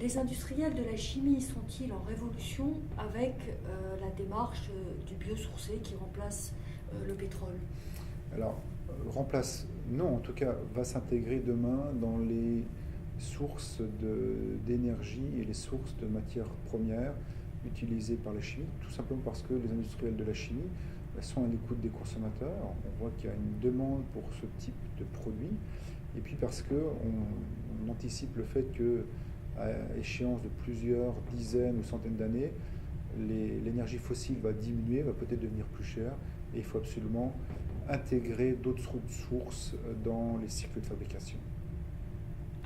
Les industriels de la chimie sont-ils en révolution avec la démarche du biosourcé qui remplace le pétrole? Alors, remplace, non, en tout cas, va s'intégrer demain dans les sources d'énergie et les sources de matières premières utilisées par la chimie, tout simplement parce que les industriels de la chimie sont à l'écoute des consommateurs. On voit qu'il y a une demande pour ce type de produit, et puis parce qu'on anticipe le fait que, à échéance de plusieurs dizaines ou centaines d'années, l'énergie fossile va diminuer, va peut-être devenir plus chère, et il faut absolument intégrer d'autres sources dans les cycles de fabrication.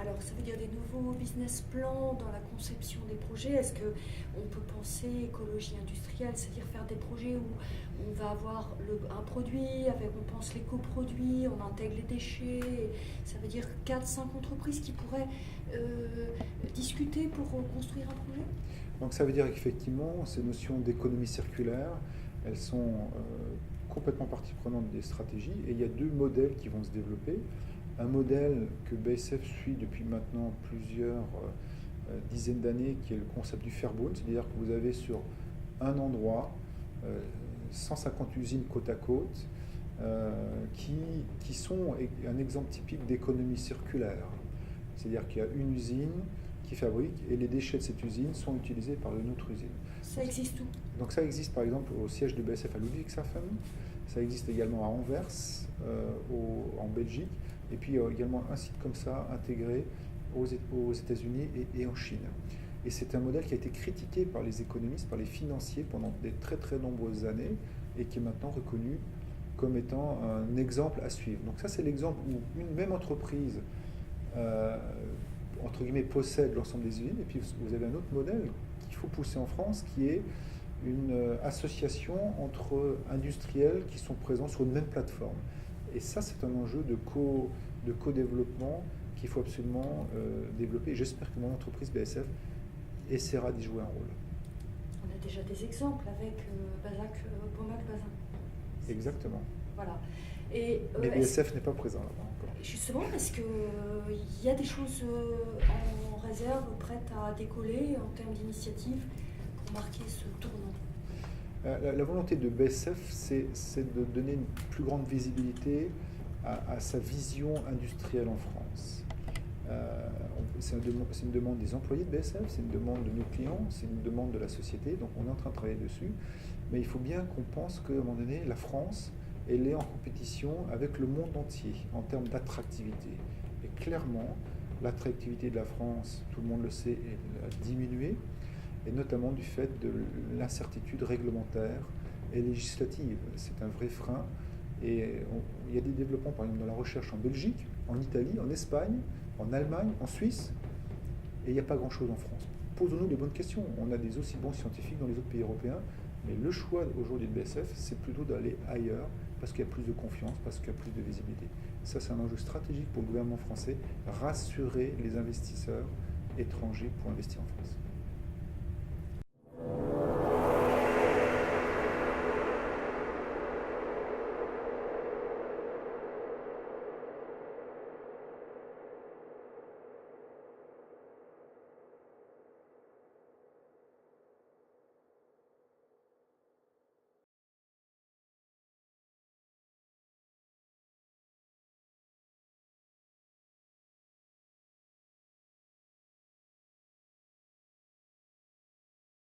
Alors, ça veut dire des nouveaux business plans dans la conception des projets. Est-ce qu'on peut penser écologie industrielle, c'est-à-dire faire des projets où on va avoir un produit, avec on pense l'éco-produit, on intègre les déchets. Ça veut dire 4-5 entreprises qui pourraient discuter pour construire un projet? Donc ça veut dire qu'effectivement, ces notions d'économie circulaire, elles sont complètement partie prenante des stratégies, et il y a deux modèles qui vont se développer. Un modèle que BASF suit depuis maintenant plusieurs dizaines d'années, qui est le concept du Fairbound, c'est-à-dire que vous avez sur un endroit 150 usines côte à côte qui sont un exemple typique d'économie circulaire. C'est-à-dire qu'il y a une usine qui fabrique et les déchets de cette usine sont utilisés par une autre usine. Ça existe où? Donc ça existe par exemple au siège de BASF à Ludwigshafen, ça existe également à Anvers en Belgique, et puis également un site comme ça intégré aux États-Unis et en Chine. Et c'est un modèle qui a été critiqué par les économistes, par les financiers pendant des très très nombreuses années, et qui est maintenant reconnu comme étant un exemple à suivre. Donc ça c'est l'exemple où une même entreprise entre guillemets possède l'ensemble des usines, et puis vous avez un autre modèle qu'il faut pousser en France, qui est une association entre industriels qui sont présents sur une même plateforme. Et ça, c'est un enjeu de co-développement qu'il faut absolument développer. J'espère que mon entreprise BASF essaiera d'y jouer un rôle. On a déjà des exemples avec Baumac-Bazin. Exactement. Voilà. Et, mais BASF n'est pas présent là-bas encore. Justement, est-ce qu'il y a des choses en réserve, prêtes à décoller en termes d'initiatives pour marquer ce tournant? La volonté de BASF, c'est de donner une plus grande visibilité à sa vision industrielle en France. C'est une demande des employés de BASF, c'est une demande de nos clients, c'est une demande de la société, donc on est en train de travailler dessus. Mais il faut bien qu'on pense qu'à un moment donné, la France, elle est en compétition avec le monde entier en termes d'attractivité. Et clairement, l'attractivité de la France, tout le monde le sait, elle a diminué, et notamment du fait de l'incertitude réglementaire et législative. C'est un vrai frein. Et il y a des développements, par exemple, dans la recherche en Belgique, en Italie, en Espagne, en Allemagne, en Suisse, et il n'y a pas grand-chose en France. Posons-nous les bonnes questions. On a des aussi bons scientifiques dans les autres pays européens, mais le choix aujourd'hui de BASF, c'est plutôt d'aller ailleurs, parce qu'il y a plus de confiance, parce qu'il y a plus de visibilité. Ça, c'est un enjeu stratégique pour le gouvernement français, rassurer les investisseurs étrangers pour investir en France.